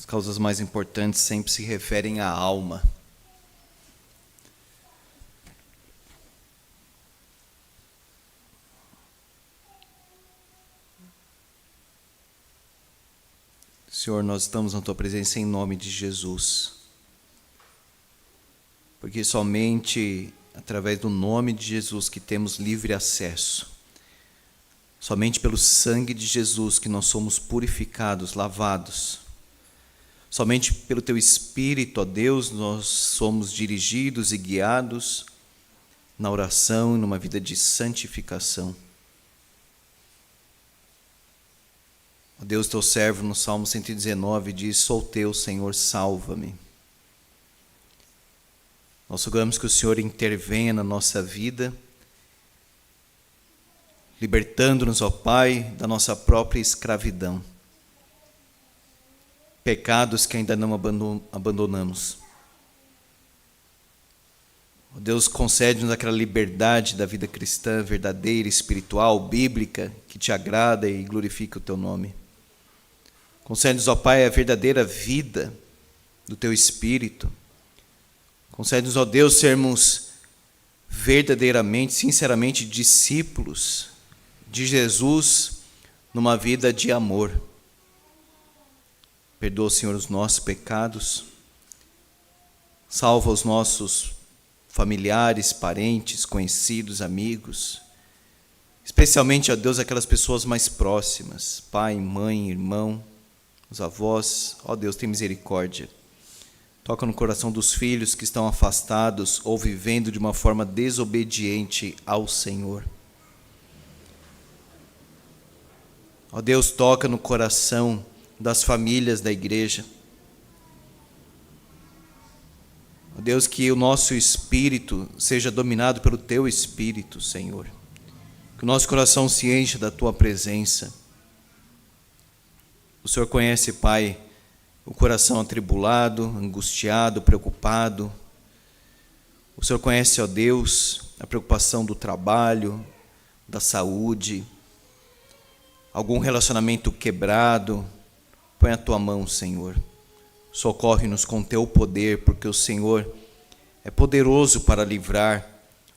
As causas mais importantes sempre se referem à alma. Senhor, nós estamos na Tua presença em nome de Jesus. Porque somente através do nome de Jesus que temos livre acesso. Somente pelo sangue de Jesus que nós somos purificados, lavados. Somente pelo Teu Espírito, ó Deus, nós somos dirigidos e guiados na oração e numa vida de santificação. Ó Deus, Teu servo, no Salmo 119, diz: sou Teu, Senhor, salva-me. Nós rogamos que o Senhor intervenha na nossa vida, libertando-nos, ó Pai, da nossa própria escravidão. Pecados que ainda não abandonamos. Ó Deus, concede-nos aquela liberdade da vida cristã verdadeira, espiritual, bíblica, que Te agrada e glorifica o Teu nome. Concede-nos, ó Pai, a verdadeira vida do Teu Espírito. Concede-nos, ó Deus, sermos verdadeiramente, sinceramente discípulos de Jesus numa vida de amor. Perdoa, Senhor, os nossos pecados. Salva os nossos familiares, parentes, conhecidos, amigos. Especialmente, ó Deus, aquelas pessoas mais próximas, pai, mãe, irmão, os avós. Ó Deus, tem misericórdia. Toca no coração dos filhos que estão afastados ou vivendo de uma forma desobediente ao Senhor. Ó Deus, toca no coração das famílias da igreja. Ó Deus, que o nosso espírito seja dominado pelo Teu Espírito, Senhor. Que o nosso coração se encha da Tua presença. O Senhor conhece, Pai, o coração atribulado, angustiado, preocupado. O Senhor conhece, ó Deus, a preocupação do trabalho, da saúde, algum relacionamento quebrado. Põe a Tua mão, Senhor. Socorre-nos com Teu poder, porque o Senhor é poderoso para livrar.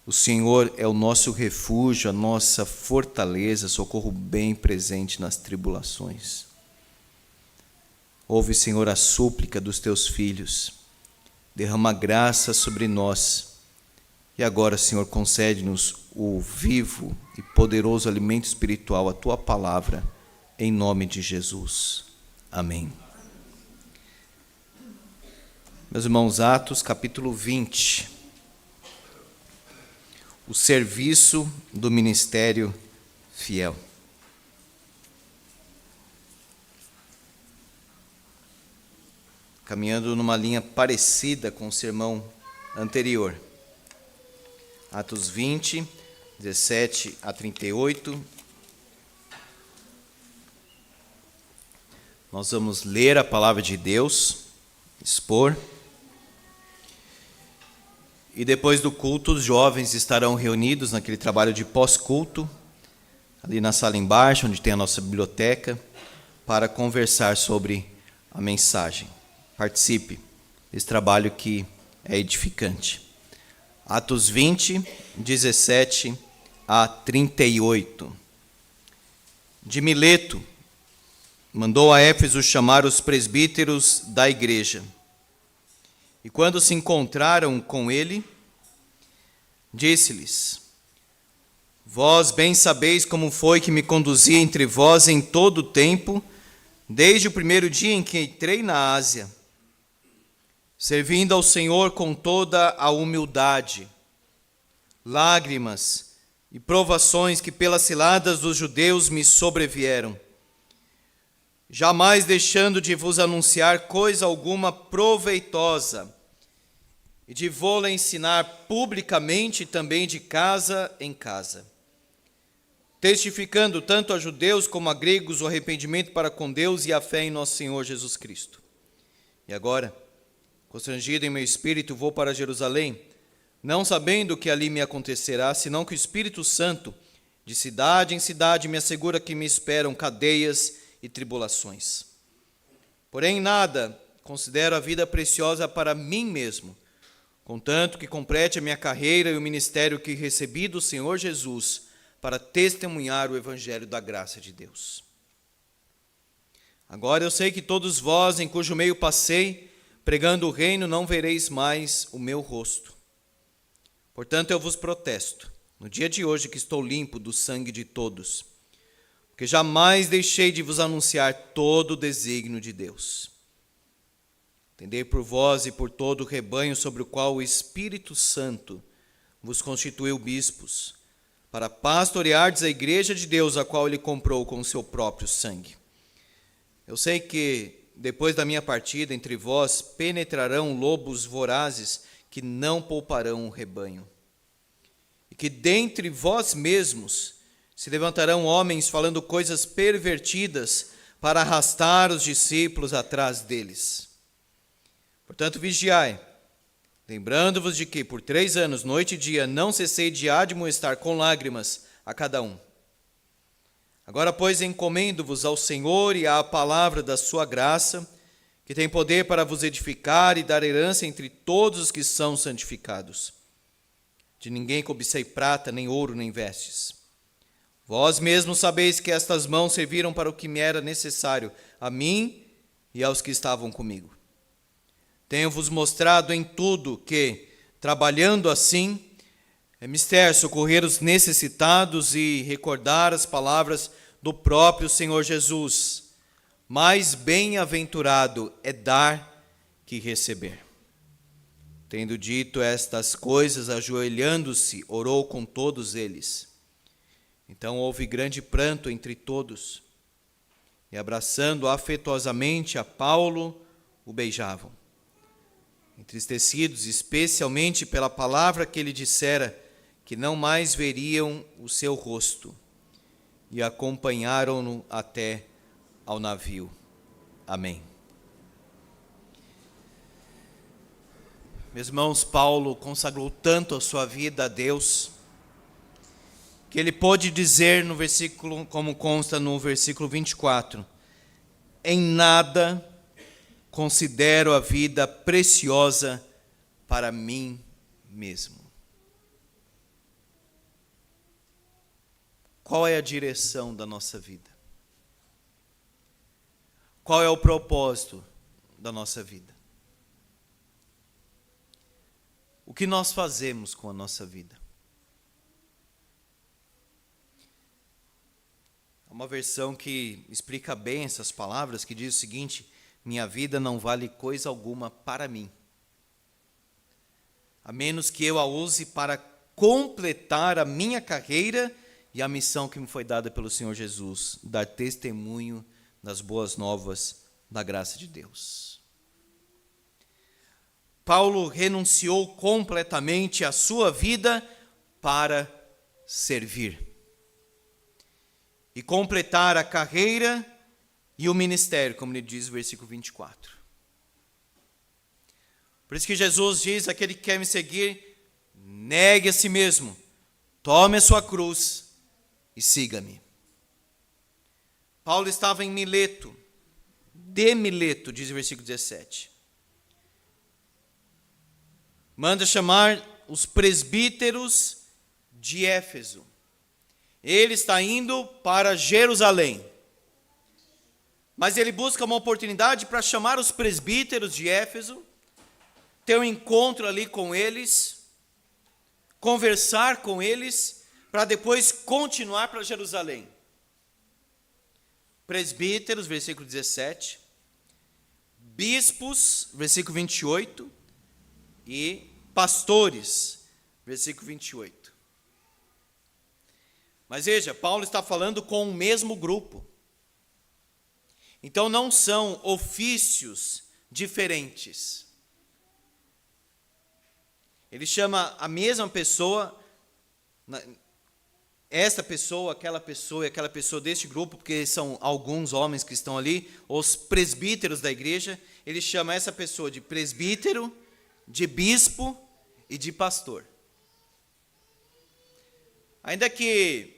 O Senhor é o nosso refúgio, a nossa fortaleza, socorro bem presente nas tribulações. Ouve, Senhor, a súplica dos Teus filhos. Derrama graça sobre nós. E agora, Senhor, concede-nos o vivo e poderoso alimento espiritual, a Tua palavra, em nome de Jesus. Amém. Meus irmãos, Atos capítulo 20. O serviço do ministério fiel. Caminhando numa linha parecida com o sermão anterior. Atos 20, 17 a 38. Nós vamos ler a palavra de Deus, expor. E depois do culto, os jovens estarão reunidos naquele trabalho de pós-culto, ali na sala embaixo, onde tem a nossa biblioteca, para conversar sobre a mensagem. Participe desse trabalho que é edificante. Atos 20, 17 a 38. De Mileto, mandou a Éfeso chamar os presbíteros da igreja. E quando se encontraram com ele, disse-lhes: vós bem sabeis como foi que me conduzi entre vós em todo o tempo, desde o primeiro dia em que entrei na Ásia, servindo ao Senhor com toda a humildade, lágrimas e provações que pelas ciladas dos judeus me sobrevieram, jamais deixando de vos anunciar coisa alguma proveitosa, e de vô-la ensinar publicamente também de casa em casa, testificando tanto a judeus como a gregos o arrependimento para com Deus e a fé em nosso Senhor Jesus Cristo. E agora, constrangido em meu espírito, vou para Jerusalém, não sabendo o que ali me acontecerá, senão que o Espírito Santo, de cidade em cidade, me assegura que me esperam cadeias e tribulações. Porém, nada considero a vida preciosa para mim mesmo, contanto que complete a minha carreira e o ministério que recebi do Senhor Jesus para testemunhar o evangelho da graça de Deus. Agora eu sei que todos vós, em cujo meio passei, pregando o reino, não vereis mais o meu rosto. Portanto, eu vos protesto, no dia de hoje que estou limpo do sangue de todos, porque jamais deixei de vos anunciar todo o desígnio de Deus. Tendei por vós e por todo o rebanho sobre o qual o Espírito Santo vos constituiu bispos, para pastoreardes a igreja de Deus, a qual ele comprou com o seu próprio sangue. Eu sei que, depois da minha partida, entre vós penetrarão lobos vorazes que não pouparão o rebanho. E que dentre vós mesmos se levantarão homens falando coisas pervertidas para arrastar os discípulos atrás deles. Portanto, vigiai, lembrando-vos de que, por 3 anos, noite e dia, não cessei de admoestar com lágrimas a cada um. Agora, pois, encomendo-vos ao Senhor e à palavra da sua graça, que tem poder para vos edificar e dar herança entre todos os que são santificados. De ninguém cobicei prata, nem ouro, nem vestes. Vós mesmos sabeis que estas mãos serviram para o que me era necessário, a mim e aos que estavam comigo. Tenho-vos mostrado em tudo que, trabalhando assim, é mister socorrer os necessitados e recordar as palavras do próprio Senhor Jesus. Mais bem-aventurado é dar que receber. Tendo dito estas coisas, ajoelhando-se, orou com todos eles. Então houve grande pranto entre todos, e abraçando afetuosamente a Paulo, o beijavam. Entristecidos especialmente pela palavra que ele dissera, que não mais veriam o seu rosto, e acompanharam-no até ao navio. Amém. Meus irmãos, Paulo consagrou tanto a sua vida a Deus, que ele pôde dizer no versículo, como consta no versículo 24, em nada considero a vida preciosa para mim mesmo. Qual é a direção da nossa vida? Qual é o propósito da nossa vida? O que nós fazemos com a nossa vida? Há uma versão que explica bem essas palavras, que diz o seguinte: minha vida não vale coisa alguma para mim, a menos que eu a use para completar a minha carreira e a missão que me foi dada pelo Senhor Jesus, dar testemunho das boas novas da graça de Deus. Paulo renunciou completamente à sua vida para servir e completar a carreira e o ministério, como ele diz no versículo 24. Por isso que Jesus diz: aquele que quer me seguir, negue a si mesmo, tome a sua cruz e siga-me. Paulo estava em Mileto, de Mileto, diz o versículo 17. Manda chamar os presbíteros de Éfeso. Ele está indo para Jerusalém. Mas ele busca uma oportunidade para chamar os presbíteros de Éfeso, ter um encontro ali com eles, conversar com eles, para depois continuar para Jerusalém. Presbíteros, versículo 17. Bispos, versículo 28. E pastores, versículo 28. Mas veja, Paulo está falando com o mesmo grupo. Então não são ofícios diferentes. Ele chama a mesma pessoa, esta pessoa, aquela pessoa e aquela pessoa deste grupo, porque são alguns homens que estão ali, os presbíteros da igreja. Ele chama essa pessoa de presbítero, de bispo e de pastor. Ainda que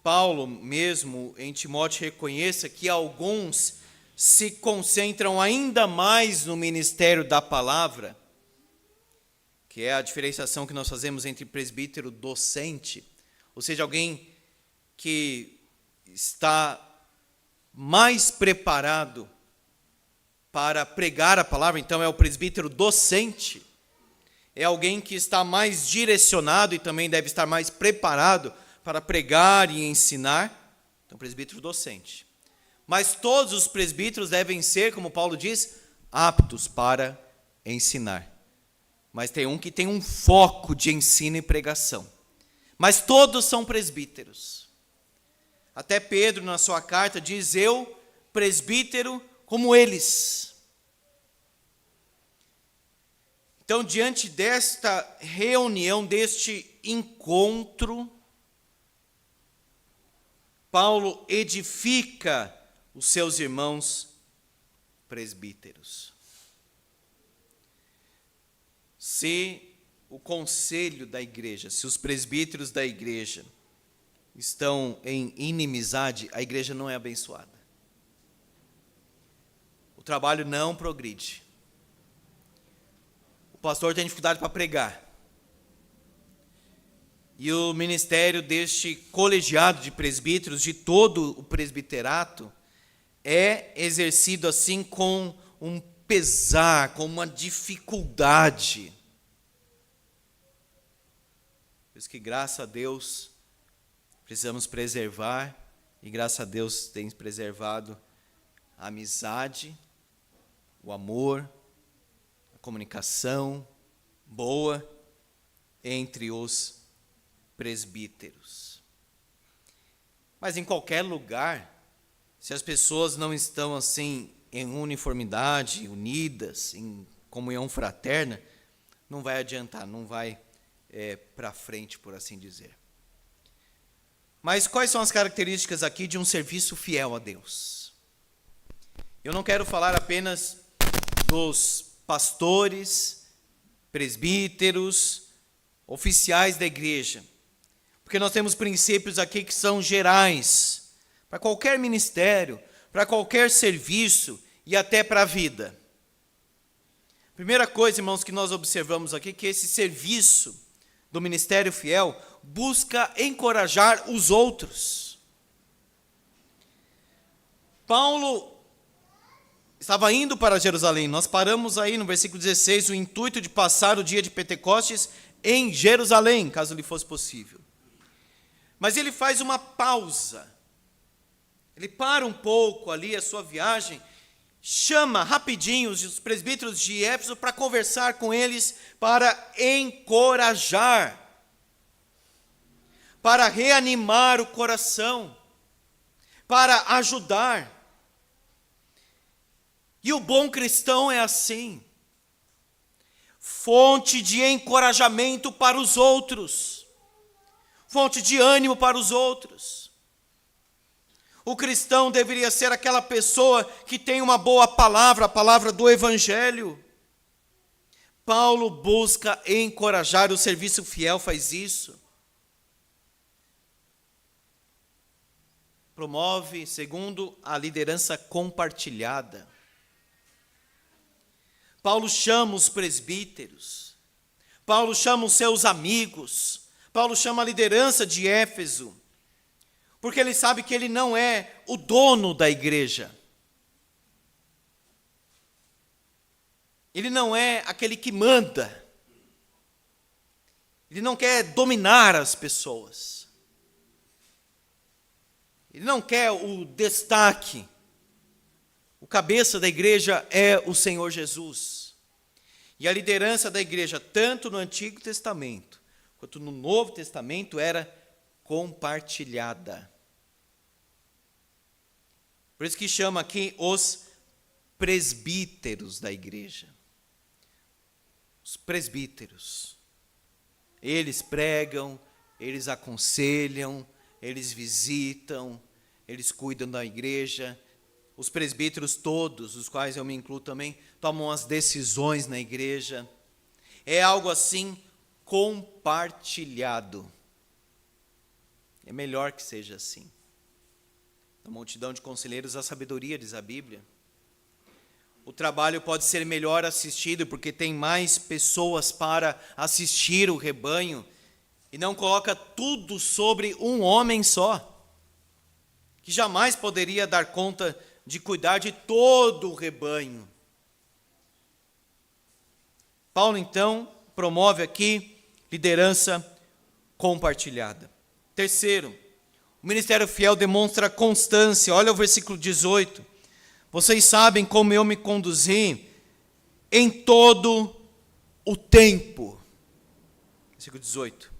Paulo mesmo em Timóteo reconheça que alguns se concentram ainda mais no ministério da palavra, que é a diferenciação que nós fazemos entre presbítero docente, ou seja, alguém que está mais preparado para pregar a palavra, então é o presbítero docente, é alguém que está mais direcionado e também deve estar mais preparado para pregar e ensinar, então presbítero docente. Mas todos os presbíteros devem ser, como Paulo diz, aptos para ensinar. Mas tem um que tem um foco de ensino e pregação. Mas todos são presbíteros. Até Pedro, na sua carta, diz: eu, presbítero, como eles. Então, diante desta reunião, deste encontro, Paulo edifica os seus irmãos presbíteros. Se o conselho da igreja, se os presbíteros da igreja estão em inimizade, a igreja não é abençoada. O trabalho não progride. O pastor tem dificuldade para pregar. E o ministério deste colegiado de presbíteros, de todo o presbiterato, é exercido assim com um pesar, com uma dificuldade. Por isso que, graças a Deus, precisamos preservar, e graças a Deus tem preservado a amizade, o amor, a comunicação boa entre os presbíteros. Mas em qualquer lugar, se as pessoas não estão assim em uniformidade, unidas, em comunhão fraterna, não vai adiantar, não vai para frente, por assim dizer. Mas quais são as características aqui de um serviço fiel a Deus? Eu não quero falar apenas dos pastores, presbíteros, oficiais da igreja, porque nós temos princípios aqui que são gerais, para qualquer ministério, para qualquer serviço e até para a vida. Primeira coisa, irmãos, que nós observamos aqui, que esse serviço do ministério fiel busca encorajar os outros. Paulo estava indo para Jerusalém. Nós paramos aí no versículo 16, o intuito de passar o dia de Pentecostes em Jerusalém, caso lhe fosse possível. Mas ele faz uma pausa. Ele para um pouco ali a sua viagem, chama rapidinho os presbíteros de Éfeso para conversar com eles, para encorajar, para reanimar o coração, para ajudar. E o bom cristão é assim, fonte de encorajamento para os outros, fonte de ânimo para os outros. O cristão deveria ser aquela pessoa que tem uma boa palavra, a palavra do Evangelho. Paulo busca encorajar, o serviço fiel faz isso. Promove, segundo, a liderança compartilhada. Paulo chama os presbíteros, Paulo chama os seus amigos, Paulo chama a liderança de Éfeso, porque ele sabe que ele não é o dono da igreja. Ele não é aquele que manda. Ele não quer dominar as pessoas. Ele não quer o destaque. O cabeça da igreja é o Senhor Jesus. E a liderança da igreja, tanto no Antigo Testamento, quanto no Novo Testamento, era compartilhada. Por isso que chama aqui os presbíteros da igreja. Os presbíteros. Eles pregam, eles aconselham, eles visitam, eles cuidam da igreja. Os presbíteros todos, os quais eu me incluo também, tomam as decisões na igreja. É algo assim compartilhado. É melhor que seja assim. Na multidão de conselheiros, a sabedoria, diz a Bíblia. o trabalho pode ser melhor assistido porque tem mais pessoas para assistir o rebanho e não coloca tudo sobre um homem só, que jamais poderia dar conta de cuidar de todo o rebanho. Paulo, então, promove aqui liderança compartilhada. Terceiro, o ministério fiel demonstra constância. Olha o versículo 18. Vocês sabem como eu me conduzi em todo o tempo. Versículo 18.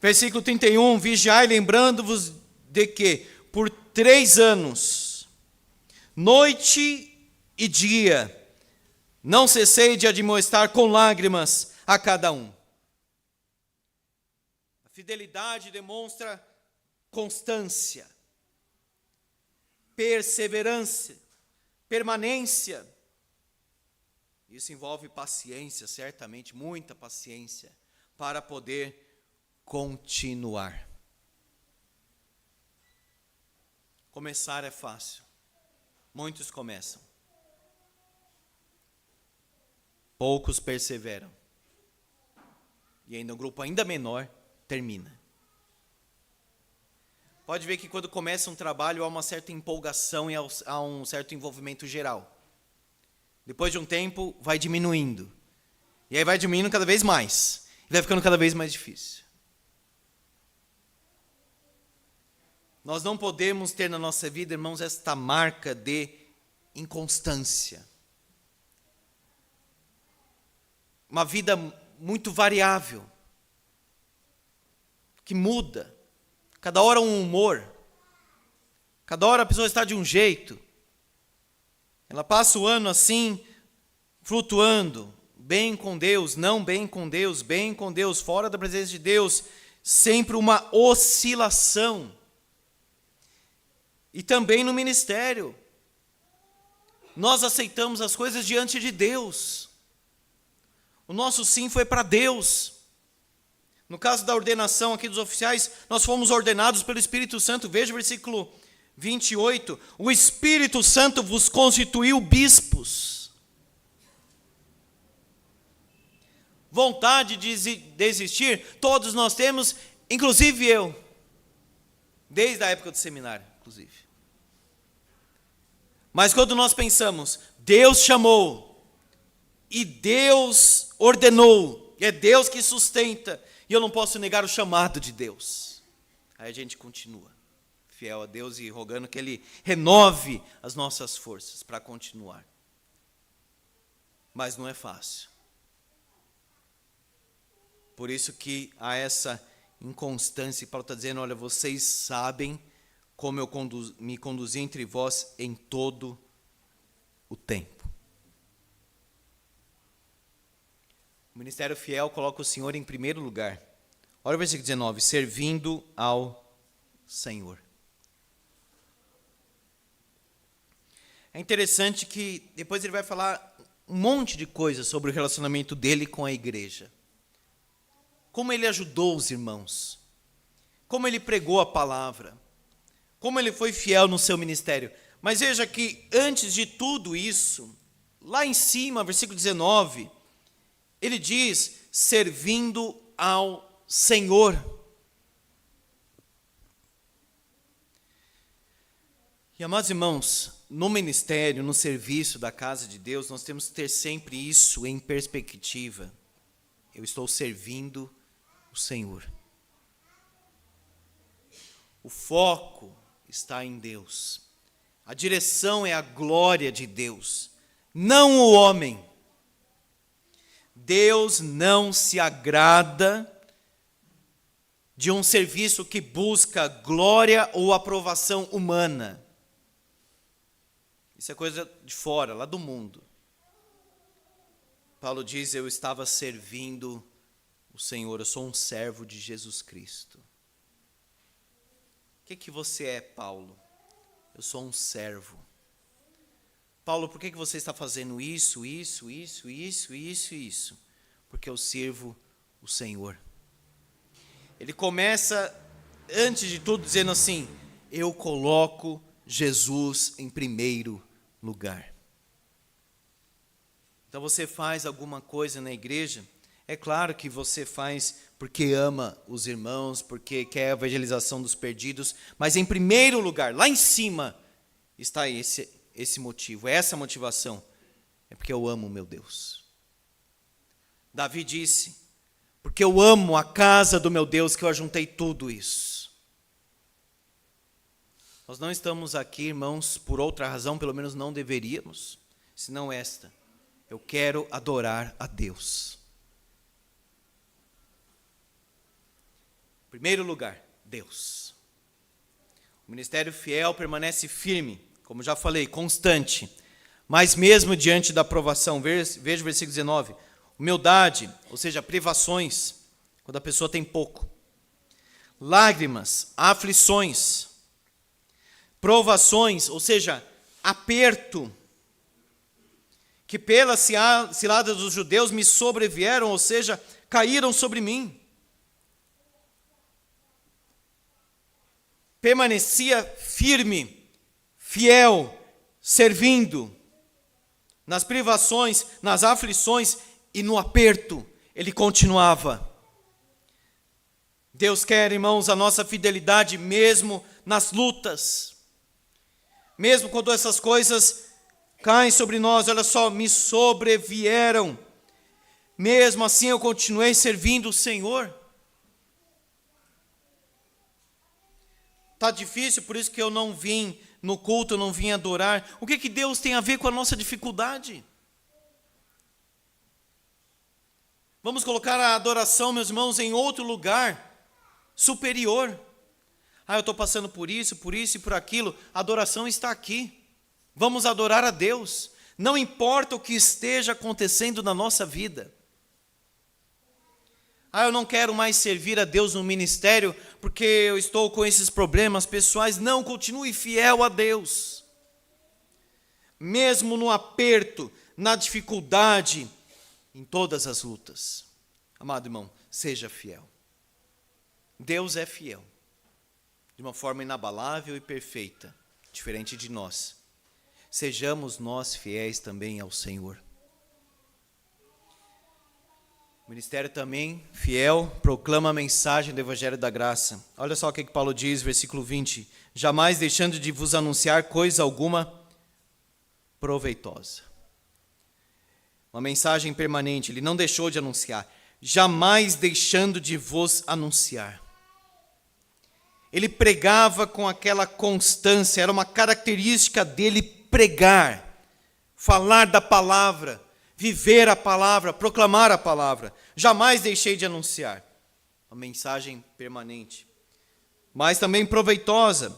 Versículo 31. Vigiai, lembrando-vos de que por 3 anos, noite e dia, não cessei de admoestar com lágrimas a cada um. A fidelidade demonstra constância, perseverança, permanência. Isso envolve paciência, certamente, muita paciência, para poder continuar. Começar é fácil. Muitos começam. Poucos perseveram. E ainda um grupo ainda menor termina. Pode ver que quando começa um trabalho há uma certa empolgação e há um certo envolvimento geral. Depois de um tempo vai diminuindo. E aí vai diminuindo cada vez mais. E vai ficando cada vez mais difícil. Nós não podemos ter na nossa vida, irmãos, esta marca de inconstância. Uma vida muito variável, que muda. Cada hora um humor. Cada hora a pessoa está de um jeito. Ela passa o ano assim, flutuando, bem com Deus, não bem com Deus, bem com Deus, fora da presença de Deus, sempre uma oscilação. E também no ministério. Nós aceitamos as coisas diante de Deus. O nosso sim foi para Deus. No caso da ordenação aqui dos oficiais, nós fomos ordenados pelo Espírito Santo. Veja o versículo 28. O Espírito Santo vos constituiu bispos. Vontade de desistir, todos nós temos, inclusive eu. Desde a época do seminário, inclusive. Mas quando nós pensamos, Deus chamou, e Deus ordenou, e é Deus que sustenta, e eu não posso negar o chamado de Deus. Aí a gente continua, fiel a Deus e rogando que Ele renove as nossas forças para continuar. Mas não é fácil. Por isso que há essa inconstância, e Paulo está dizendo, olha, vocês sabem como eu me conduzi entre vós em todo o tempo. O ministério fiel coloca o Senhor em primeiro lugar. Olha o versículo 19, servindo ao Senhor. É interessante que depois ele vai falar um monte de coisas sobre o relacionamento dele com a igreja. Como ele ajudou os irmãos. Como ele pregou a palavra. Como ele foi fiel no seu ministério. Mas veja que antes de tudo isso, lá em cima, versículo 19, ele diz, servindo ao Senhor. E amados irmãos, no ministério, no serviço da casa de Deus, nós temos que ter sempre isso em perspectiva. Eu estou servindo o Senhor. O foco está em Deus. A direção é a glória de Deus, não o homem. Deus não se agrada de um serviço que busca glória ou aprovação humana. Isso é coisa de fora, lá do mundo. Paulo diz, eu estava servindo o Senhor, eu sou um servo de Jesus Cristo. O que você é, Paulo? Eu sou um servo. Paulo, por que você está fazendo isso? Porque eu sirvo o Senhor. Ele começa, antes de tudo, dizendo assim, eu coloco Jesus em primeiro lugar. Então você faz alguma coisa na igreja, é claro que você faz porque ama os irmãos, porque quer a evangelização dos perdidos, mas em primeiro lugar, lá em cima, está esse motivo, essa motivação, é porque eu amo o meu Deus. Davi disse, porque eu amo a casa do meu Deus, que eu ajuntei tudo isso. Nós não estamos aqui, irmãos, por outra razão, pelo menos não deveríamos, senão esta. Eu quero adorar a Deus. Em primeiro lugar, Deus. O ministério fiel permanece firme, como já falei, constante. Mas mesmo diante da provação, veja o versículo 19. Humildade, ou seja, privações, quando a pessoa tem pouco. Lágrimas, aflições. Provações, ou seja, aperto. Que pelas ciladas dos judeus me sobrevieram, ou seja, caíram sobre mim. Permanecia firme, fiel, servindo, nas privações, nas aflições e no aperto, ele continuava. Deus quer, irmãos, a nossa fidelidade mesmo nas lutas, mesmo quando essas coisas caem sobre nós, olha só, me sobrevieram. Mesmo assim eu continuei servindo o Senhor. Está difícil, por isso que eu não vim no culto, eu não vim adorar. O que Deus tem a ver com a nossa dificuldade? Vamos colocar a adoração, meus irmãos, em outro lugar, superior. Eu estou passando por isso e por aquilo. A adoração está aqui. Vamos adorar a Deus. Não importa o que esteja acontecendo na nossa vida. Eu não quero mais servir a Deus no ministério porque eu estou com esses problemas pessoais. Não, continue fiel a Deus. Mesmo no aperto, na dificuldade, em todas as lutas. Amado irmão, seja fiel. Deus é fiel. De uma forma inabalável e perfeita, diferente de nós. Sejamos nós fiéis também ao Senhor. O ministério também, fiel, proclama a mensagem do Evangelho da Graça. Olha só o que Paulo diz, versículo 20. Jamais deixando de vos anunciar coisa alguma proveitosa. Uma mensagem permanente, ele não deixou de anunciar. Jamais deixando de vos anunciar. Ele pregava com aquela constância, era uma característica dele pregar, falar da palavra, viver a palavra, proclamar a palavra. Jamais deixei de anunciar. Uma mensagem permanente. Mas também proveitosa.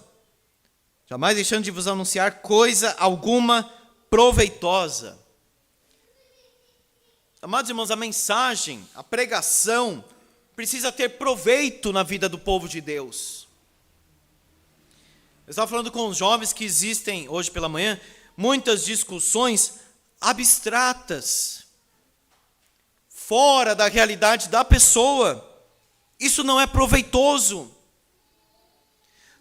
Jamais deixando de vos anunciar coisa alguma proveitosa. Amados irmãos, a mensagem, a pregação, precisa ter proveito na vida do povo de Deus. Eu estava falando com os jovens que existem hoje pela manhã, muitas discussões abstratas, fora da realidade da pessoa. Isso não é proveitoso.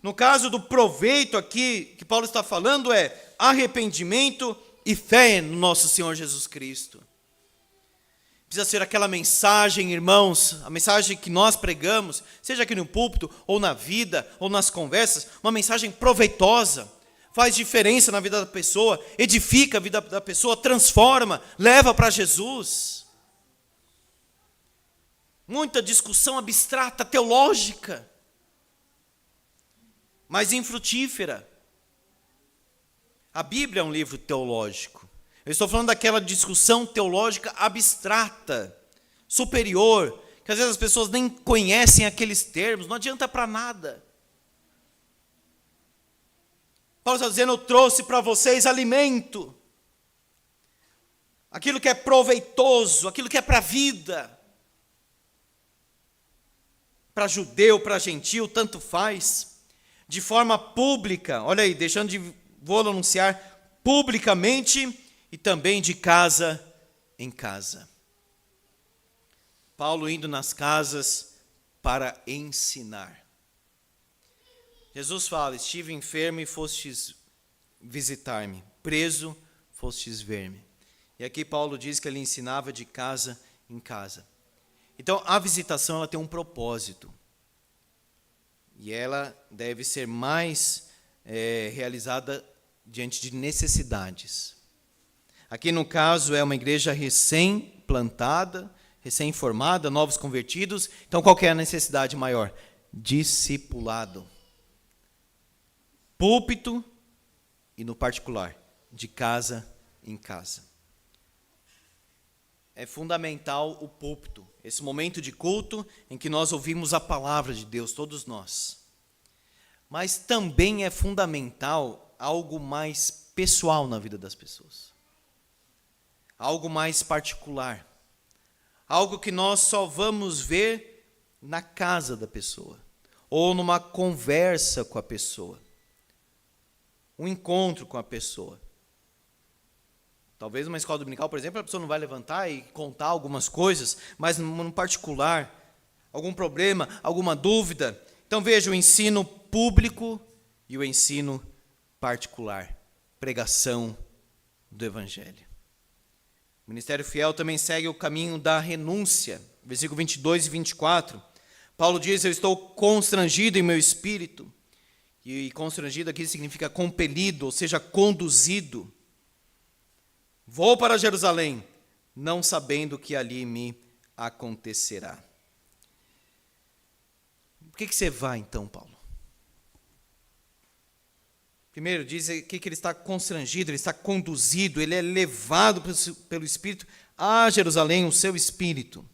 No caso do proveito aqui, que Paulo está falando é arrependimento e fé no nosso Senhor Jesus Cristo. Precisa ser aquela mensagem, irmãos, a mensagem que nós pregamos, seja aqui no púlpito, ou na vida, ou nas conversas, uma mensagem proveitosa. Faz diferença na vida da pessoa, edifica a vida da pessoa, transforma, leva para Jesus. Muita discussão abstrata, teológica, mas infrutífera. A Bíblia é um livro teológico. Eu estou falando daquela discussão teológica abstrata, superior, que às vezes as pessoas nem conhecem aqueles termos, não adianta para nada. Paulo está dizendo, eu trouxe para vocês alimento. Aquilo que é proveitoso, aquilo que é para a vida. Para judeu, para gentil, tanto faz. De forma pública, olha aí, vou anunciar publicamente e também de casa em casa. Paulo indo nas casas para ensinar. Jesus fala, estive enfermo e fostes visitar-me, preso, fostes ver-me. E aqui Paulo diz que ele ensinava de casa em casa. Então, a visitação ela tem um propósito. E ela deve ser mais realizada diante de necessidades. Aqui, no caso, é uma igreja recém-plantada, recém-formada, novos convertidos. Então, qual que é a necessidade maior? Discipulado. Púlpito e, no particular, de casa em casa. É fundamental o púlpito, esse momento de culto em que nós ouvimos a palavra de Deus, todos nós. Mas também é fundamental algo mais pessoal na vida das pessoas. Algo mais particular. Algo que nós só vamos ver na casa da pessoa. Ou numa conversa com a pessoa. Um encontro com a pessoa. Talvez numa escola dominical, por exemplo, a pessoa não vai levantar e contar algumas coisas, mas no particular, algum problema, alguma dúvida. Então veja o ensino público e o ensino particular. Pregação do Evangelho. O ministério fiel também segue o caminho da renúncia. Versículo 22 e 24. Paulo diz, eu estou constrangido em meu espírito. E constrangido aqui significa compelido, ou seja, conduzido. Vou para Jerusalém, não sabendo o que ali me acontecerá. Por que você vai então, Paulo? Primeiro, diz aqui que ele está constrangido, ele está conduzido, ele é levado pelo Espírito a Jerusalém, o seu Espírito.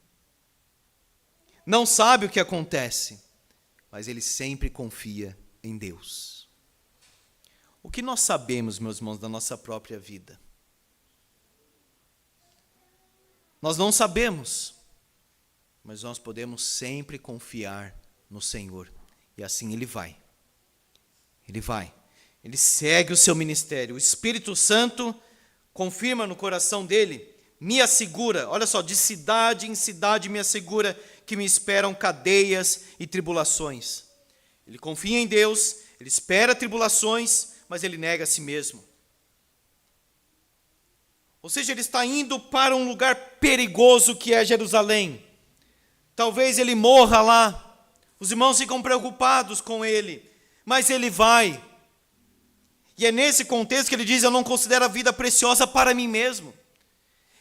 Não sabe o que acontece, mas ele sempre confia em Deus. O que nós sabemos, meus irmãos, da nossa própria vida? Nós não sabemos, mas nós podemos sempre confiar no Senhor. E assim Ele vai. Ele vai. Ele segue o seu ministério. O Espírito Santo confirma no coração dele, me assegura, olha só, de cidade em cidade me assegura que me esperam cadeias e tribulações. Ele confia em Deus, ele espera tribulações, mas ele nega a si mesmo. Ou seja, ele está indo para um lugar perigoso que é Jerusalém. Talvez ele morra lá. Os irmãos ficam preocupados com ele, mas ele vai. E é nesse contexto que ele diz, eu não considero a vida preciosa para mim mesmo.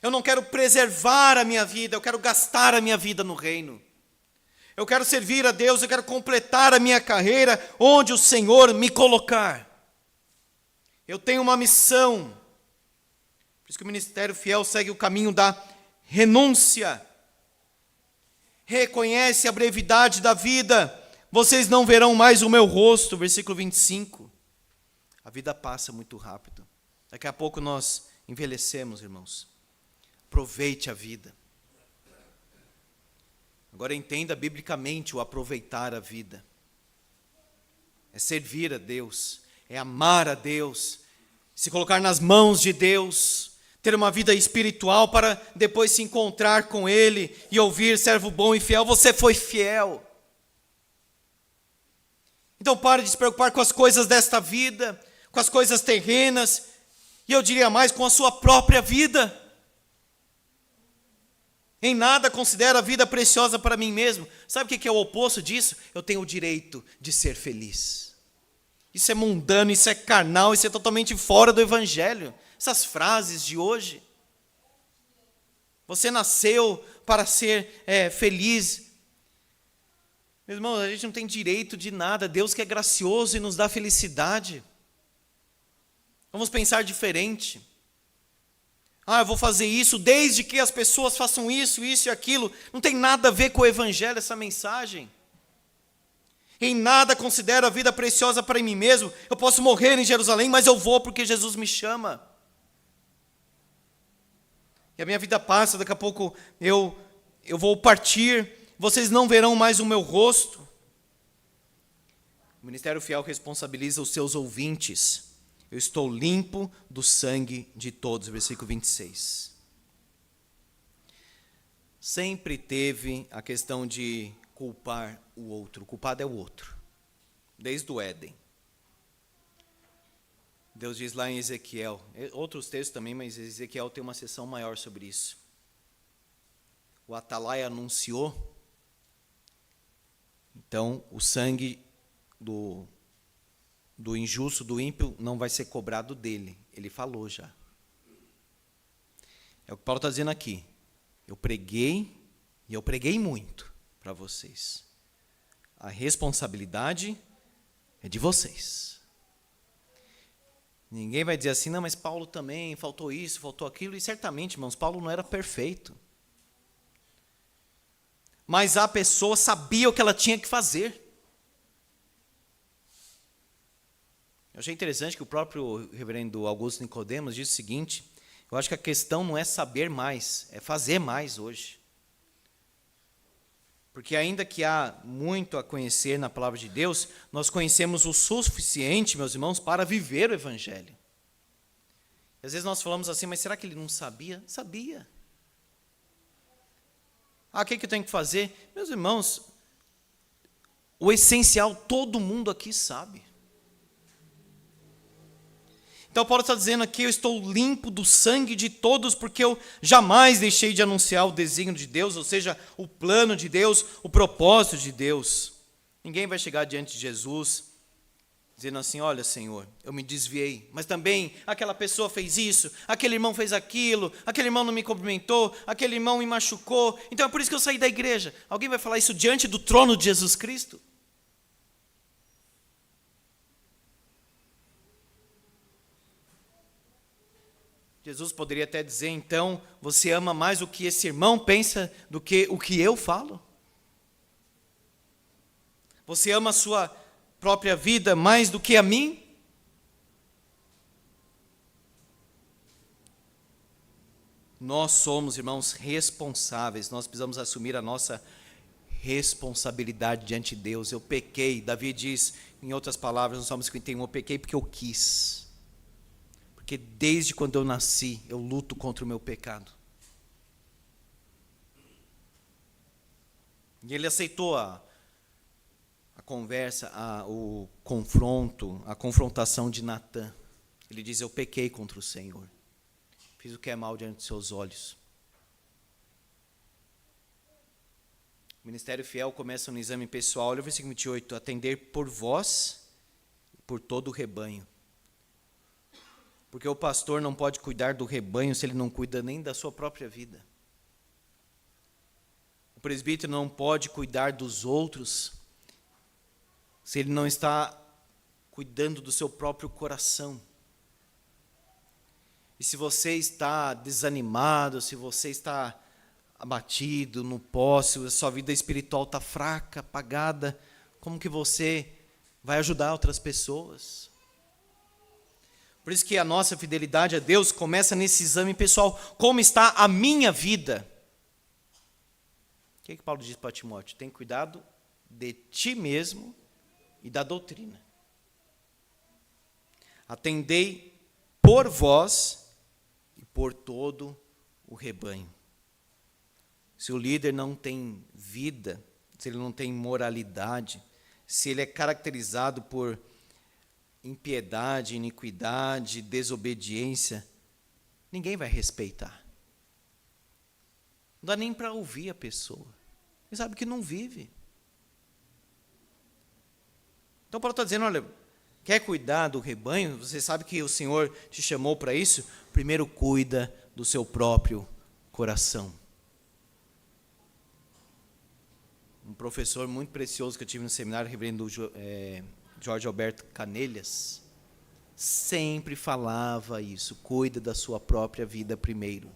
Eu não quero preservar a minha vida, eu quero gastar a minha vida no reino. Eu quero servir a Deus, eu quero completar a minha carreira onde o Senhor me colocar. Eu tenho uma missão. Por isso que o ministério fiel segue o caminho da renúncia. Reconhece a brevidade da vida. Vocês não verão mais o meu rosto. Versículo 25. A vida passa muito rápido. Daqui a pouco nós envelhecemos, irmãos. Aproveite a vida. Agora entenda biblicamente o aproveitar a vida. É servir a Deus. É amar a Deus. Se colocar nas mãos de Deus. Ter uma vida espiritual para depois se encontrar com Ele e ouvir, servo bom e fiel, você foi fiel. Então pare de se preocupar com as coisas desta vida, com as coisas terrenas, e eu diria mais, com a sua própria vida. Em nada considero a vida preciosa para mim mesmo. Sabe o que é o oposto disso? Eu tenho o direito de ser feliz. Isso é mundano, isso é carnal, isso é totalmente fora do Evangelho. Essas frases de hoje. Você nasceu para ser feliz. Meus irmãos, a gente não tem direito de nada. Deus que é gracioso e nos dá felicidade. Vamos pensar diferente. Eu vou fazer isso desde que as pessoas façam isso, isso e aquilo. Não tem nada a ver com o Evangelho essa mensagem. Em nada considero a vida preciosa para mim mesmo. Eu posso morrer em Jerusalém, mas eu vou porque Jesus me chama. E a minha vida passa, daqui a pouco eu vou partir, vocês não verão mais o meu rosto. O ministério fiel responsabiliza os seus ouvintes. Eu estou limpo do sangue de todos, versículo 26. Sempre teve a questão de culpar o outro. O culpado é o outro, desde o Éden. Deus diz lá em Ezequiel, outros textos também, mas Ezequiel tem uma seção maior sobre isso. O Atalaia anunciou, então o sangue do injusto, do ímpio, não vai ser cobrado dele. Ele falou já. É o que Paulo está dizendo aqui. Eu preguei, e eu preguei muito para vocês. A responsabilidade é de vocês. Ninguém vai dizer assim, não, mas Paulo também, faltou isso, faltou aquilo. E certamente, irmãos, Paulo não era perfeito. Mas a pessoa sabia o que ela tinha que fazer. Eu achei interessante que o próprio reverendo Augusto Nicodemos disse o seguinte: eu acho que a questão não é saber mais, é fazer mais hoje. Porque ainda que há muito a conhecer na palavra de Deus, nós conhecemos o suficiente, meus irmãos, para viver o Evangelho. E às vezes nós falamos assim, mas será que ele não sabia? Sabia. O que eu tenho que fazer? Meus irmãos, o essencial todo mundo aqui sabe. Então Paulo está dizendo aqui, eu estou limpo do sangue de todos, porque eu jamais deixei de anunciar o desígnio de Deus, ou seja, o plano de Deus, o propósito de Deus. Ninguém vai chegar diante de Jesus dizendo assim, olha Senhor, eu me desviei, mas também aquela pessoa fez isso, aquele irmão fez aquilo, aquele irmão não me cumprimentou, aquele irmão me machucou, então é por isso que eu saí da igreja. Alguém vai falar isso diante do trono de Jesus Cristo? Jesus poderia até dizer, então, você ama mais o que esse irmão pensa do que o que eu falo? Você ama a sua própria vida mais do que a mim? Nós somos, irmãos, responsáveis, nós precisamos assumir a nossa responsabilidade diante de Deus. Eu pequei, Davi diz, em outras palavras, no Salmo 51, eu pequei porque eu quis. Porque desde quando eu nasci, eu luto contra o meu pecado. E ele aceitou a conversa, o confronto, a confrontação de Natã. Ele diz, eu pequei contra o Senhor. Fiz o que é mal diante de seus olhos. O ministério fiel começa no exame pessoal. Olha o versículo 28. Atender por vós e por todo o rebanho. Porque o pastor não pode cuidar do rebanho se ele não cuida nem da sua própria vida. O presbítero não pode cuidar dos outros se ele não está cuidando do seu próprio coração. E se você está desanimado, se você está abatido, no pó, se a sua vida espiritual está fraca, apagada, como que você vai ajudar outras pessoas? Por isso que a nossa fidelidade a Deus começa nesse exame pessoal. Como está a minha vida? O que Paulo diz para Timóteo? Tem cuidado de ti mesmo e da doutrina. Atendei por vós e por todo o rebanho. Se o líder não tem vida, se ele não tem moralidade, se ele é caracterizado por impiedade, iniquidade, desobediência, ninguém vai respeitar. Não dá nem para ouvir a pessoa. Ele sabe que não vive. Então Paulo está dizendo, olha, quer cuidar do rebanho? Você sabe que o Senhor te chamou para isso? Primeiro cuida do seu próprio coração. Um professor muito precioso que eu tive no seminário, o reverendo Jorge Alberto Canelhas, sempre falava isso, cuida da sua própria vida primeiro.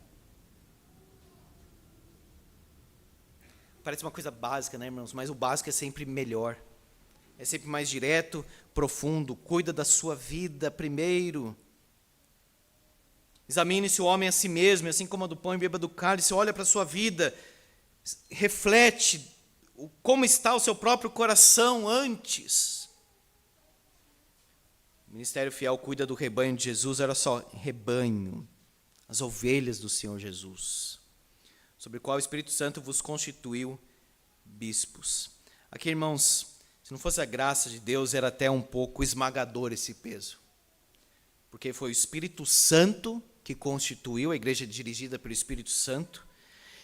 Parece uma coisa básica, né, irmãos? Mas o básico é sempre melhor. É sempre mais direto, profundo. Cuida da sua vida primeiro. Examine-se o homem a si mesmo, assim como a do pão e beba do cálice. Olha para a sua vida, reflete como está o seu próprio coração antes. O ministério fiel cuida do rebanho de Jesus, era só rebanho, as ovelhas do Senhor Jesus, sobre o qual o Espírito Santo vos constituiu bispos. Aqui, irmãos, se não fosse a graça de Deus, era até um pouco esmagador esse peso. porque foi o Espírito Santo que constituiu, a igreja dirigida pelo Espírito Santo,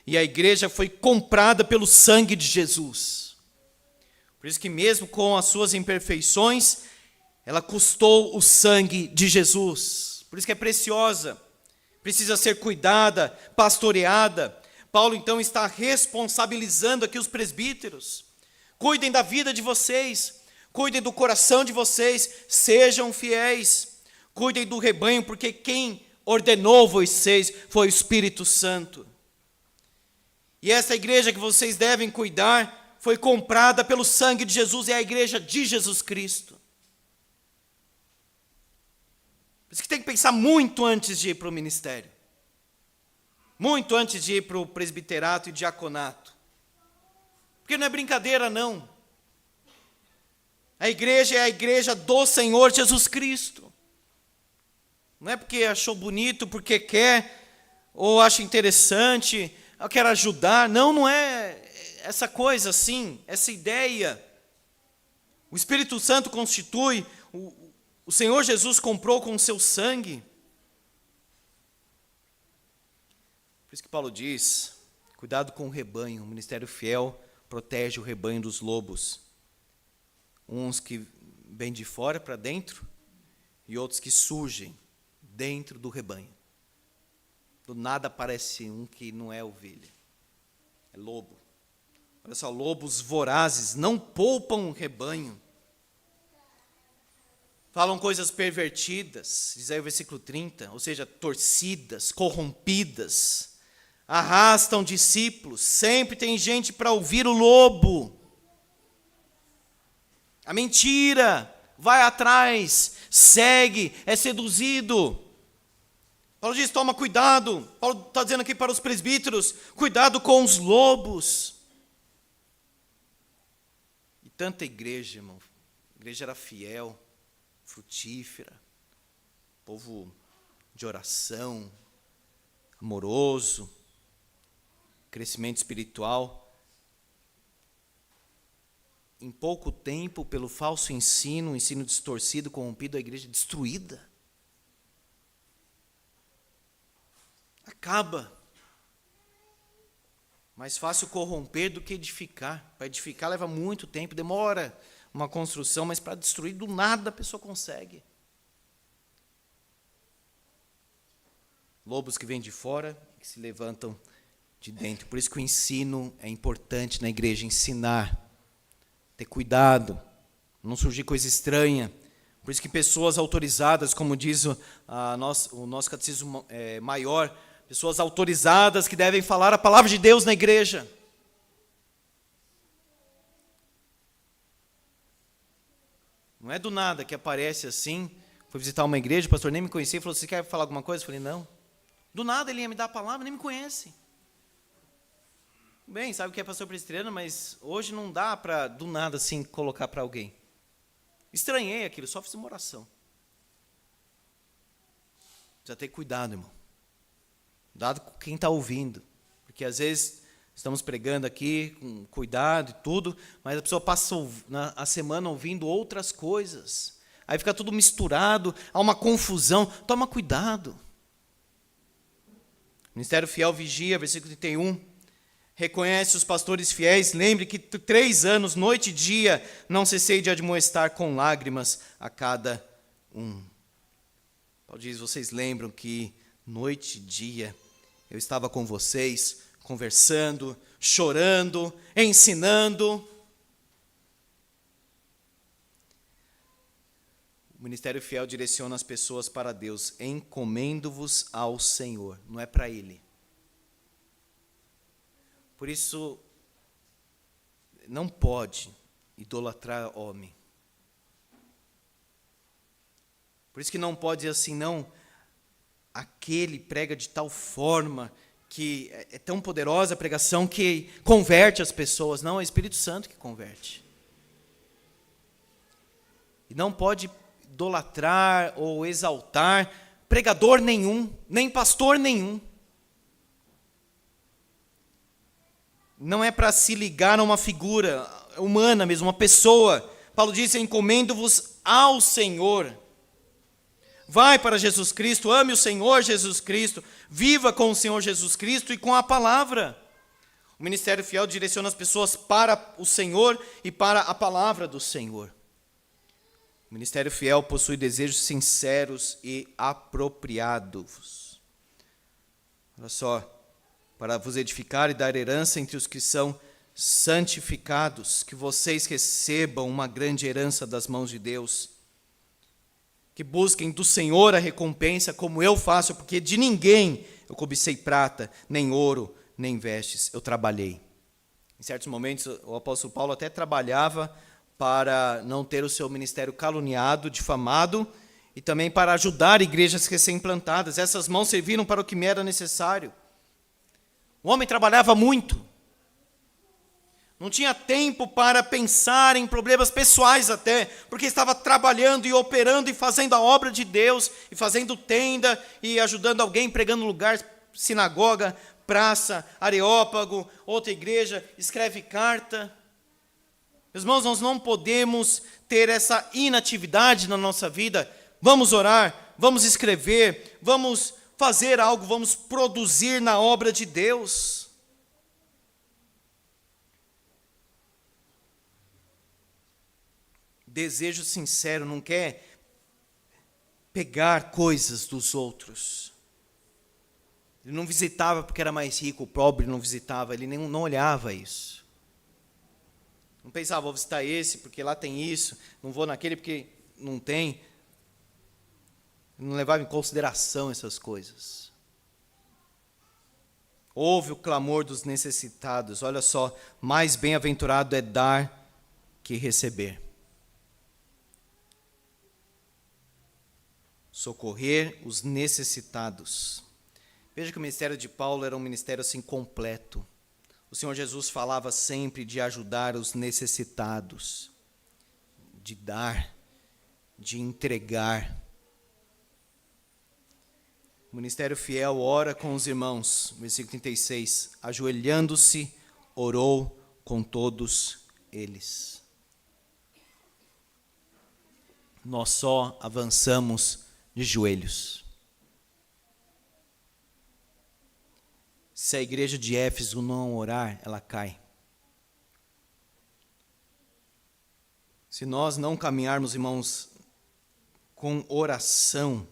e a igreja foi comprada pelo sangue de Jesus. Por isso que mesmo com as suas imperfeições, ela custou o sangue de Jesus. Por isso que é preciosa, precisa ser cuidada, pastoreada. Paulo então está responsabilizando aqui os presbíteros. Cuidem da vida de vocês, cuidem do coração de vocês, sejam fiéis. Cuidem do rebanho, porque quem ordenou vocês foi o Espírito Santo. E essa igreja que vocês devem cuidar foi comprada pelo sangue de Jesus, é a igreja de Jesus Cristo. Por isso que tem que pensar muito antes de ir para o ministério. Muito antes de ir para o presbiterato e diaconato. Porque não é brincadeira, não. A igreja é a igreja do Senhor Jesus Cristo. Não é porque achou bonito, porque quer, ou acha interessante, eu quero ajudar. Não, não é essa coisa assim, essa ideia. O Espírito Santo constitui, o Senhor Jesus comprou com o seu sangue. Por isso que Paulo diz, cuidado com o rebanho, o ministério fiel protege o rebanho dos lobos. Uns que vêm de fora para dentro e outros que surgem dentro do rebanho. Do nada aparece um que não é ovelha, é lobo. Olha só, lobos vorazes não poupam o rebanho. Falam coisas pervertidas, diz aí o versículo 30, ou seja, torcidas, corrompidas, arrastam discípulos, sempre tem gente para ouvir o lobo. A mentira vai atrás, segue, é seduzido. Paulo diz, toma cuidado. Paulo está dizendo aqui para os presbíteros, cuidado com os lobos. E tanta igreja, irmão, a igreja era fiel, frutífera, povo de oração, amoroso, crescimento espiritual. Em pouco tempo, pelo falso ensino, um ensino distorcido, corrompido, a igreja destruída. Acaba. Mais fácil corromper do que edificar. Para edificar leva muito tempo, demora uma construção, mas para destruir do nada a pessoa consegue. Lobos que vêm de fora, que se levantam de dentro. Por isso que o ensino é importante na igreja, ensinar. Ter cuidado, não surgir coisa estranha. Por isso que pessoas autorizadas, como diz o nosso catecismo maior, pessoas autorizadas que devem falar a palavra de Deus na igreja. Não é do nada que aparece assim, fui visitar uma igreja, o pastor nem me conhecia, falou, você quer falar alguma coisa? Eu falei, não. Do nada ele ia me dar a palavra, nem me conhece. Bem, sabe o que é pastor presbiteriano, mas hoje não dá para, do nada, assim, colocar para alguém. Estranhei aquilo, só fiz uma oração. Precisa ter cuidado, irmão. Cuidado com quem está ouvindo. Porque às vezes estamos pregando aqui com cuidado e tudo, mas a pessoa passa a semana ouvindo outras coisas. Aí fica tudo misturado, há uma confusão. Toma cuidado. Ministério Fiel Vigia, versículo 31. Reconhece os pastores fiéis, lembre que 3 anos, noite e dia, não cessei de admoestar com lágrimas a cada um. Paulo diz, vocês lembram que noite e dia eu estava com vocês, conversando, chorando, ensinando. O ministério fiel direciona as pessoas para Deus, encomendo-vos ao Senhor, não é para Ele. Por isso, não pode idolatrar homem. Por isso que não pode dizer assim, não, aquele prega de tal forma que é tão poderosa a pregação que converte as pessoas. Não, é o Espírito Santo que converte. E não pode idolatrar ou exaltar pregador nenhum, nem pastor nenhum. Não é para se ligar a uma figura humana mesmo, uma pessoa. Paulo diz, encomendo-vos ao Senhor. vai para Jesus Cristo, ame o Senhor Jesus Cristo, viva com o Senhor Jesus Cristo e com a palavra. O ministério fiel direciona as pessoas para o Senhor e para a palavra do Senhor. O ministério fiel possui desejos sinceros e apropriados. Olha só, para vos edificar e dar herança entre os que são santificados, que vocês recebam uma grande herança das mãos de Deus, que busquem do Senhor a recompensa, como eu faço, porque de ninguém eu cobicei prata, nem ouro, nem vestes, eu trabalhei. Em certos momentos, o apóstolo Paulo até trabalhava para não ter o seu ministério caluniado, difamado, e também para ajudar igrejas recém-plantadas. Essas mãos serviram para o que me era necessário. O homem trabalhava muito. Não tinha tempo para pensar em problemas pessoais até, porque estava trabalhando e operando e fazendo a obra de Deus, e fazendo tenda, e ajudando alguém, pregando lugar, sinagoga, praça, areópago, outra igreja, escreve carta. Meus irmãos, nós não podemos ter essa inatividade na nossa vida. Vamos orar, vamos escrever, vamos fazer algo, vamos produzir na obra de Deus. Desejo sincero não quer pegar coisas dos outros. Ele não visitava porque era mais rico, o pobre não visitava, ele não olhava isso. Não pensava, vou visitar esse porque lá tem isso, não vou naquele porque não tem. Ele não levava em consideração essas coisas. Ouve o clamor dos necessitados. Olha só, mais bem-aventurado é dar que receber. Socorrer os necessitados. Veja que o ministério de Paulo era um ministério assim completo. O Senhor Jesus falava sempre de ajudar os necessitados, de dar, de entregar. O ministério fiel ora com os irmãos, versículo 36, ajoelhando-se, orou com todos eles. Nós só avançamos de joelhos. Se a igreja de Éfeso não orar, ela cai. Se nós não caminharmos, irmãos, com oração,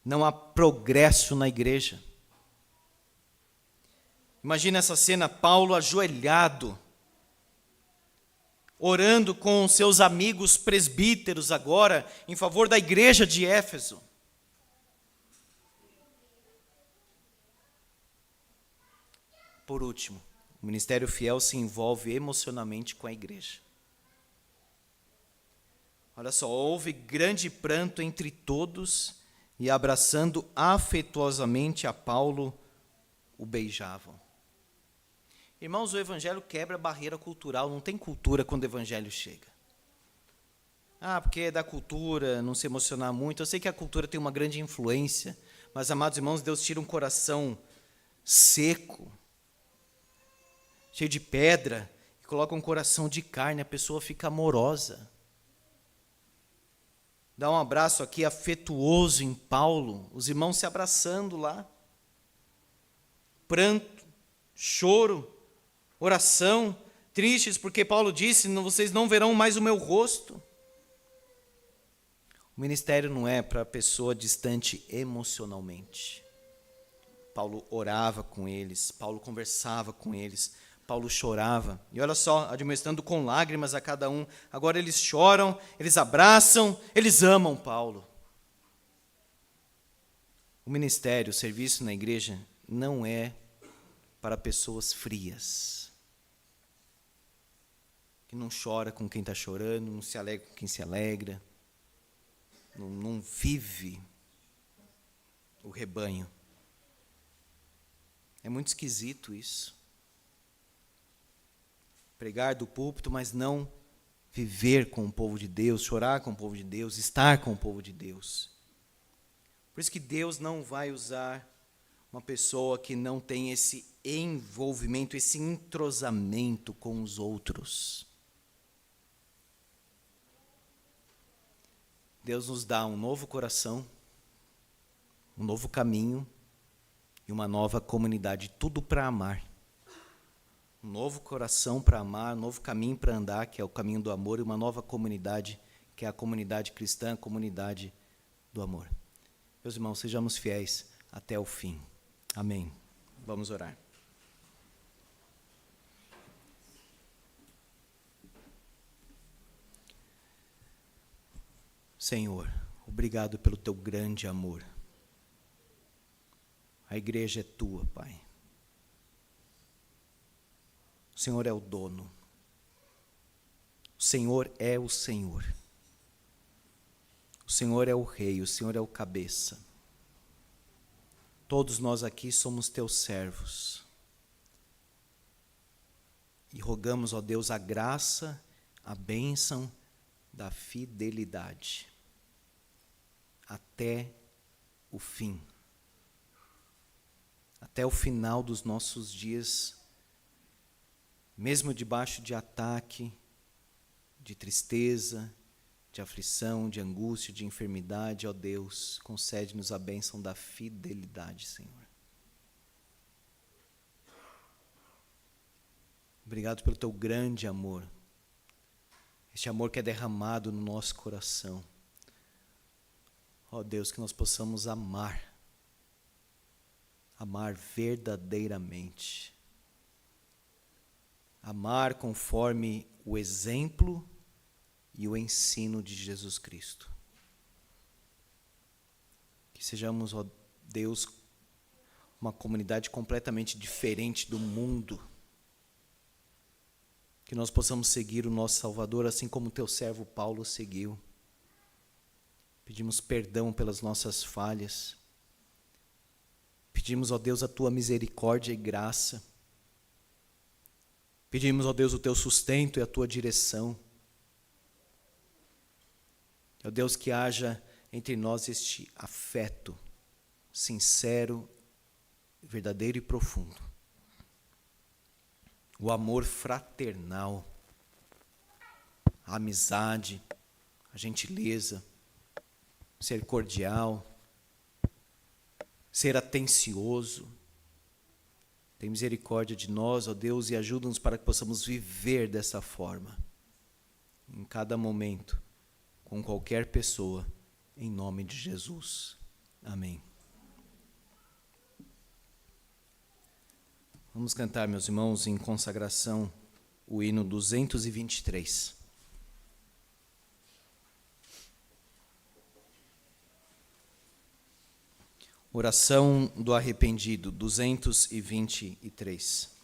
não há progresso na igreja. Imagina essa cena, Paulo ajoelhado, orando com seus amigos presbíteros agora, em favor da igreja de Éfeso. Por último, o ministério fiel se envolve emocionalmente com a igreja. Olha só, houve grande pranto entre todos e abraçando afetuosamente a Paulo, o beijavam. Irmãos, o evangelho quebra a barreira cultural, não tem cultura quando o evangelho chega. Porque é da cultura, não se emocionar muito. Eu sei que a cultura tem uma grande influência, mas, amados irmãos, Deus tira um coração seco, cheio de pedra, e coloca um coração de carne, a pessoa fica amorosa. Dá um abraço aqui afetuoso em Paulo, os irmãos se abraçando lá. Pranto, choro, oração, tristes, porque Paulo disse, vocês não verão mais o meu rosto. O ministério não é para a pessoa distante emocionalmente. Paulo orava com eles, Paulo conversava com eles, Paulo chorava. E olha só, administrando com lágrimas a cada um. Agora eles choram, eles abraçam, eles amam Paulo. O ministério, o serviço na igreja, não é para pessoas frias. Que não chora com quem está chorando, não se alegra com quem se alegra. Não vive o rebanho. É muito esquisito isso. Pregar do púlpito, mas não viver com o povo de Deus, chorar com o povo de Deus, estar com o povo de Deus. Por isso que Deus não vai usar uma pessoa que não tem esse envolvimento, esse entrosamento com os outros. Deus nos dá um novo coração, um novo caminho e uma nova comunidade, tudo para amar. Um novo coração para amar, um novo caminho para andar, que é o caminho do amor, e uma nova comunidade, que é a comunidade cristã, a comunidade do amor. Meus irmãos, sejamos fiéis até o fim. Amém. Vamos orar. Senhor, obrigado pelo teu grande amor. A igreja é tua, Pai. O Senhor é o dono. O Senhor é o Senhor. O Senhor é o rei, o Senhor é o cabeça. Todos nós aqui somos teus servos. E rogamos, ó Deus, a graça, a bênção da fidelidade até o fim. Até o final dos nossos dias, mesmo debaixo de ataque, de tristeza, de aflição, de angústia, de enfermidade, ó Deus, concede-nos a bênção da fidelidade, Senhor. Obrigado pelo teu grande amor, este amor que é derramado no nosso coração. Ó Deus, que nós possamos amar verdadeiramente. Amar conforme o exemplo e o ensino de Jesus Cristo. Que sejamos, ó Deus, uma comunidade completamente diferente do mundo. Que nós possamos seguir o nosso Salvador, assim como o teu servo Paulo seguiu. Pedimos perdão pelas nossas falhas. Pedimos, ó Deus, a tua misericórdia e graça. Pedimos, ó Deus, o teu sustento e a tua direção. Ó Deus, que haja entre nós este afeto sincero, verdadeiro e profundo. O amor fraternal, a amizade, a gentileza, ser cordial, ser atencioso. Tem misericórdia de nós, ó Deus, e ajuda-nos para que possamos viver dessa forma, em cada momento, com qualquer pessoa, em nome de Jesus. Amém. Vamos cantar, meus irmãos, em consagração, o hino 223. Oração do arrependido, 223.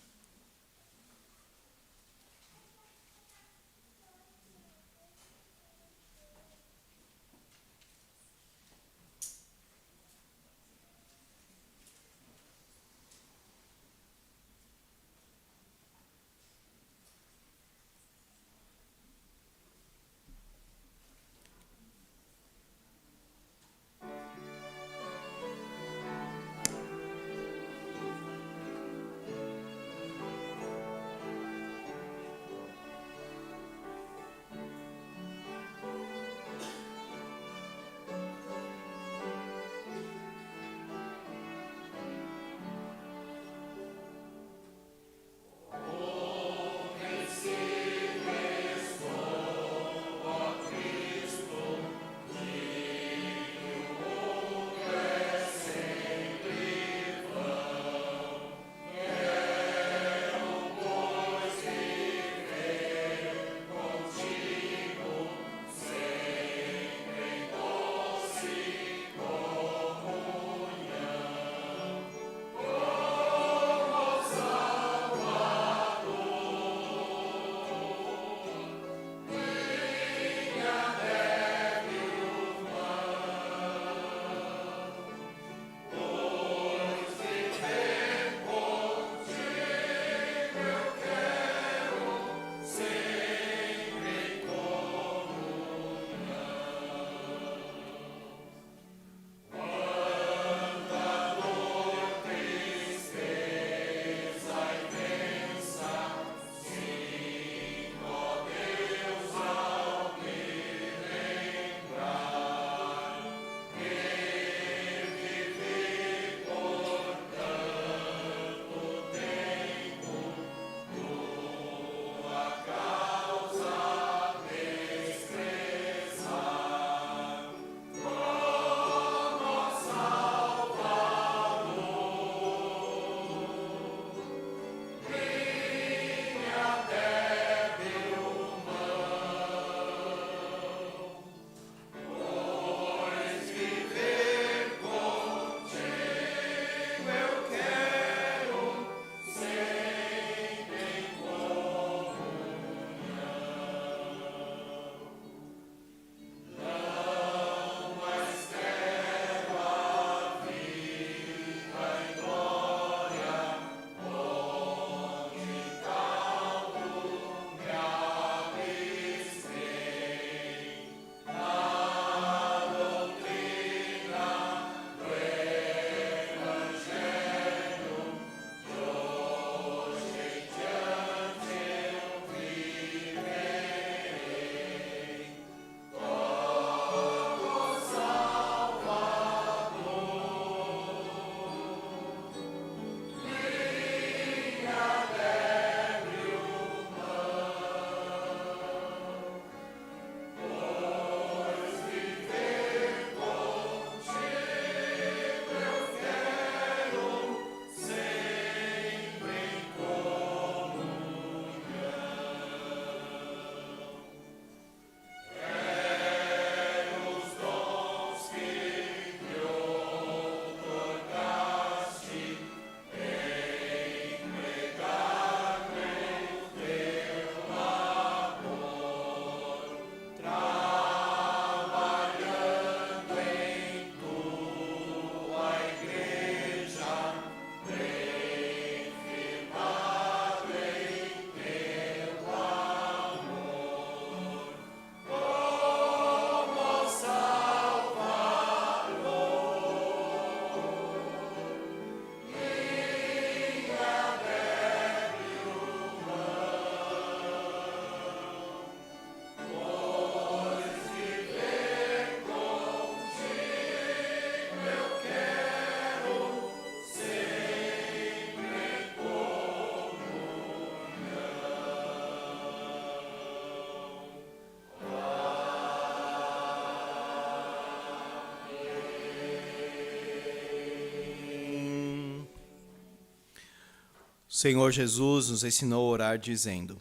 Senhor Jesus nos ensinou a orar dizendo: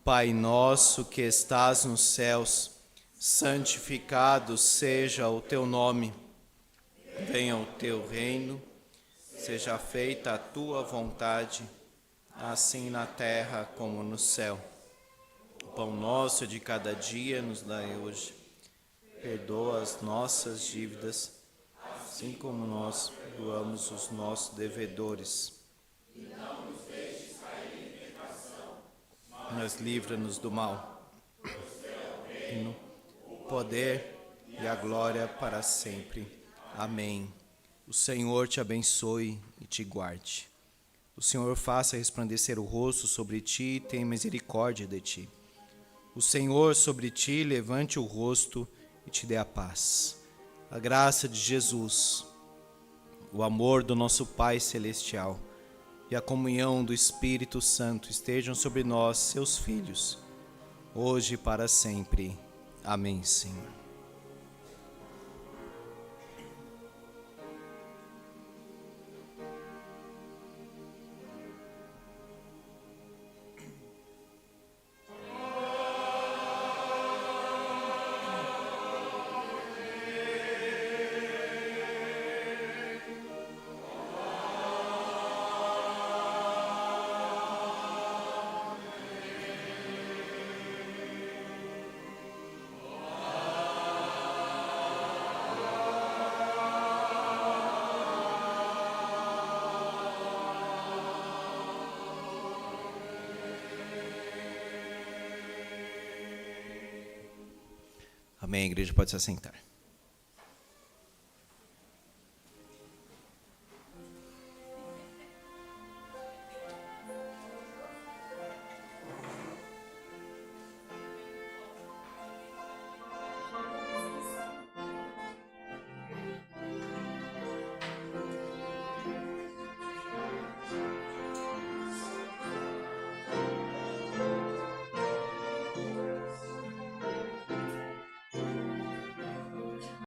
Pai nosso que estás nos céus, santificado seja o teu nome. Venha o teu reino, seja feita a tua vontade, assim na terra como no céu. O pão nosso de cada dia nos dai hoje. Perdoa as nossas dívidas, assim como nós perdoamos os nossos devedores. E não nos deixes cair em tentação, mas livra-nos do mal. Pois teu é o reino, o poder e a glória para sempre. Amém. O Senhor te abençoe e te guarde. O Senhor faça resplandecer o rosto sobre ti e tenha misericórdia de ti. O Senhor sobre ti levante o rosto e te dê a paz. A graça de Jesus, o amor do nosso Pai Celestial e a comunhão do Espírito Santo estejam sobre nós, seus filhos, hoje e para sempre. Amém, Senhor. Amém, a igreja pode se assentar.